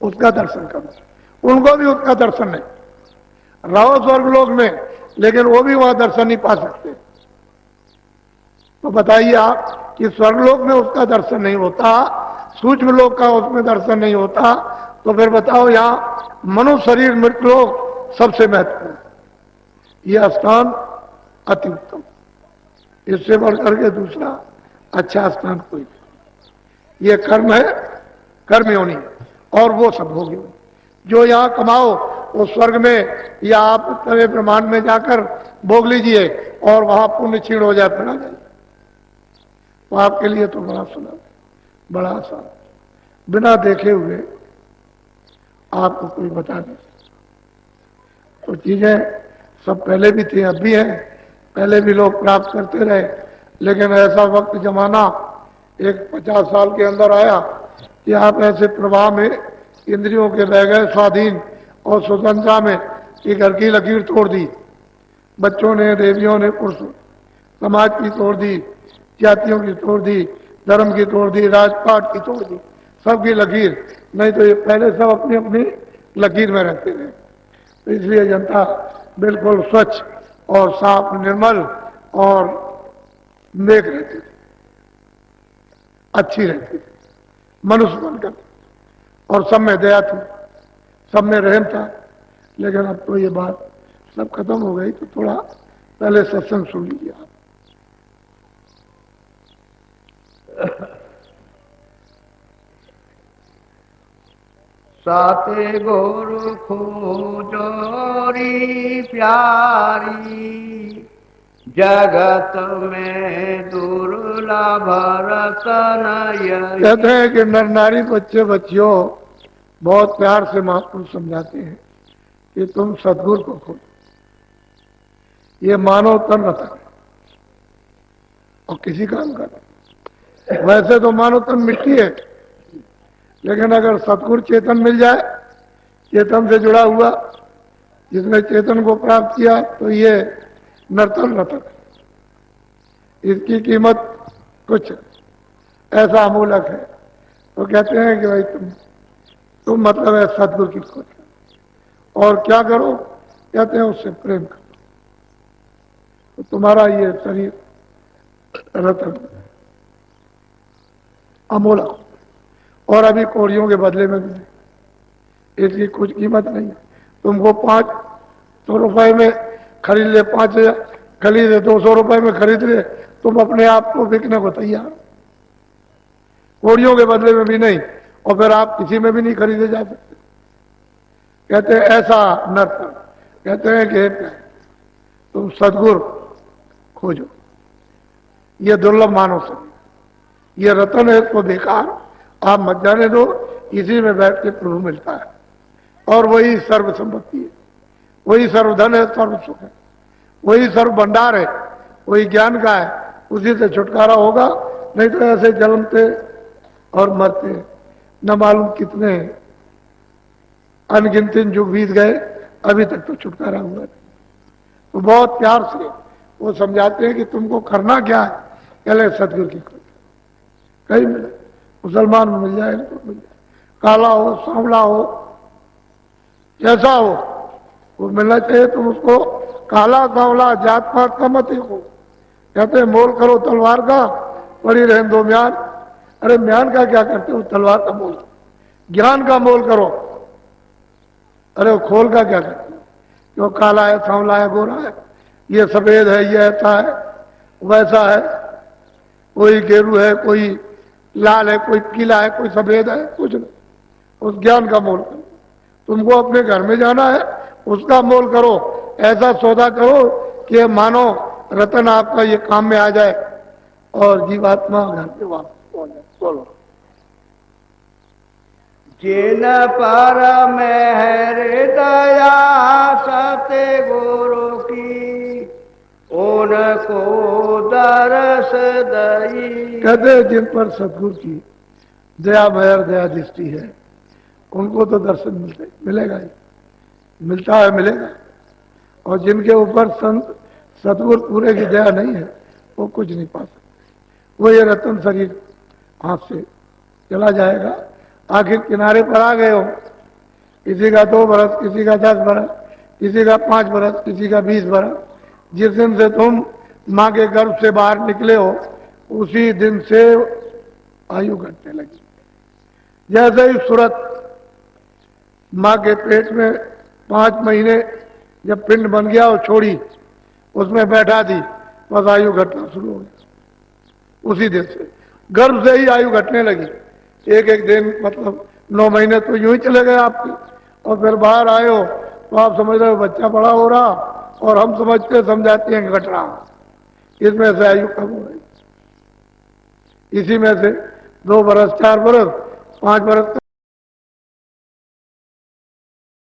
उसका दर्शन करो। उनको भी उसका दर्शन नहीं। रहो स्वर्गलोक में, लेकिन वो भी वहां दर्शन नहीं पा सकते। तो बताइए आप कि स्वर्गलोक में उसका दर्शन नहीं होता, सूक्ष्म लोक का उसमें दर्शन नहीं होता, तो फिर बताओ यहां मनुष्य शरीर मृतलोक सबसे महत्वपूर्ण। यह स्थान अति उत्तम, इससे बढ़कर के दूसरा अच्छा स्थान कोई नहीं। यह कर्म है, कर्म योनि, और वो सब होगी। जो यहां कमाओ वो स्वर्ग में या आप तवे ब्रह्मांड में जाकर भोग लीजिए, और वहां पुण्य क्षीण हो जाए, फिर आ जाए। तो आपके लिए तो बड़ा सुलभ है, बड़ा आसान, बिना देखे हुए आपको कोई बता नहीं सकता। तो चीजें सब पहले भी थी, अब भी है, पहले भी लोग प्राप्त करते रहे, लेकिन ऐसा वक्त जमाना एक 50 साल के अंदर आया कि आप ऐसे प्रवाह में इंद्रियों के बह गए स्वाधीन और स्वतंत्रता में कि घर की लकीर तोड़ दी। बच्चों ने, देवियों ने, पुरुषों, समाज की तोड़ दी, जातियों की तोड़ दी, धर्म की तोड़ दी, राजपाट की तोड़ दी, सबकी लकीर। नहीं तो ये पहले सब अपनी अपनी लकीर में रहते थे। तो इसलिए जनता बिल्कुल स्वच्छ और साफ, निर्मल और नेक रहती थी, अच्छी रहती थी, मनुष्य बनकर, और सब में दया थी, सब में रहम था। लेकिन अब तो ये बात सब खत्म हो गई। तो थोड़ा पहले सत्संग सुन लीजिए आप। साते गुरु खोजोरी प्यारी, जगत में दुर्लभ रतन यही। कहते हैं कि नर नारी, बच्चे बच्चियों बहुत प्यार से महापुरुष समझाते हैं कि तुम सदगुरु को खोजो। ये मानव तन रतन है और किसी काम का नहीं। वैसे तो मानव तन मिट्टी है, लेकिन अगर सदगुरु चेतन मिल जाए, चेतन से जुड़ा हुआ, जिसने चेतन को प्राप्त किया, तो ये नर्तन रतन है। इसकी कीमत कुछ ऐसा अमूलक है। तो कहते हैं कि भाई तुम मतलब है सदगुरु की खोज, और क्या करो? कहते हैं उससे प्रेम करो, तो तुम्हारा ये शरीर रतन अमूलक, और अभी कोड़ियों के बदले में भी इसकी कुछ कीमत नहीं है। तुमको 500 रुपए में खरीद ले, 5000 खरीदे, 200 रुपए में खरीद ले, तुम अपने आप को बिकने को तैयार हो, कोड़ियों के बदले में भी नहीं, और फिर आप किसी में भी नहीं खरीदे जा सकते। कहते हैं ऐसा नर्तन, कहते हैं कि तुम सदगुरु खोजो। ये दुर्लभ मानव शरीर, ये रतन है, इसको बेकार आप मत जाने दो। इसी में बैठ के प्रभु मिलता है, और वही सर्व संपत्ति है, वही सर्वधन है, सर्व सुख है, वही सर्व भंडार है, वही ज्ञान का है। उसी से छुटकारा होगा, नहीं तो ऐसे जन्मते और मरते न मालूम कितने अनगिनत युग बीत गए, अभी तक तो छुटकारा हुआ नहीं। तो बहुत प्यार से वो समझाते हैं कि तुमको करना क्या है। पहले सदगुरु की खोज, कहीं मिले, मुसलमान में मिल जाए, तो मिल जाए, काला हो, सांवला हो, जैसा हो, वो मिलना चाहिए। तुम उसको काला सांवला जात पात का मत देखो। कहते हैं मोल करो तलवार का, पड़ी रहे दो म्यान। अरे म्यान का क्या करते हो? तलवार का मोल, ज्ञान का मोल करो। अरे वो खोल का क्या करते हो? जो काला है, सांवला है, गोरा है, ये सफेद है, ये ऐसा है, वैसा है, कोई गेरू है, कोई लाल है, कोई पीला है, कोई सफेद है, कुछ नहीं। उस ज्ञान का मोल करो। तुमको अपने घर में जाना है, उसका मोल करो। ऐसा सौदा करो कि मानो रतन आपका ये काम में आ जाए और जीवात्मा घर पे वापस पहुंच जाए। बोलो। जिन पर मेहर दया सते गुरु की, उनको दरस दई। कहते जिन पर सतगुरु की दया मेहर दया दृष्टि है, उनको तो दर्शन मिलेगा ही, मिलता है, मिलेगा। और जिनके ऊपर संत सतगुरु पूरे की दया नहीं है, वो कुछ नहीं पा सकते। वो ये रतन शरीर हाथ से चला जाएगा। आखिर किनारे पर आ गए हो किसी का 2 बरस, किसी का 10 बरस, किसी का 5 बरस, किसी का 20 बरस। जिस दिन से तुम माँ के गर्भ से बाहर निकले हो उसी दिन से आयु घटने लगी। जैसे ही सूरत माँ के पेट में 5 महीने जब पिंड बन गया और छोड़ी, उसमें बैठा दी, बस आयु घटना शुरू हो गया। उसी दिन से गर्भ से ही आयु घटने लगी। एक एक दिन मतलब 9 महीने तो यूं ही चले गए आपके, और फिर बाहर आए हो तो आप समझ रहे हो बच्चा बड़ा हो रहा, और हम समझते समझाते हैं घट रहा। इसमें से आयु कम हो रही। इसी में से 2 बरस, 4 बरस, 5 बरस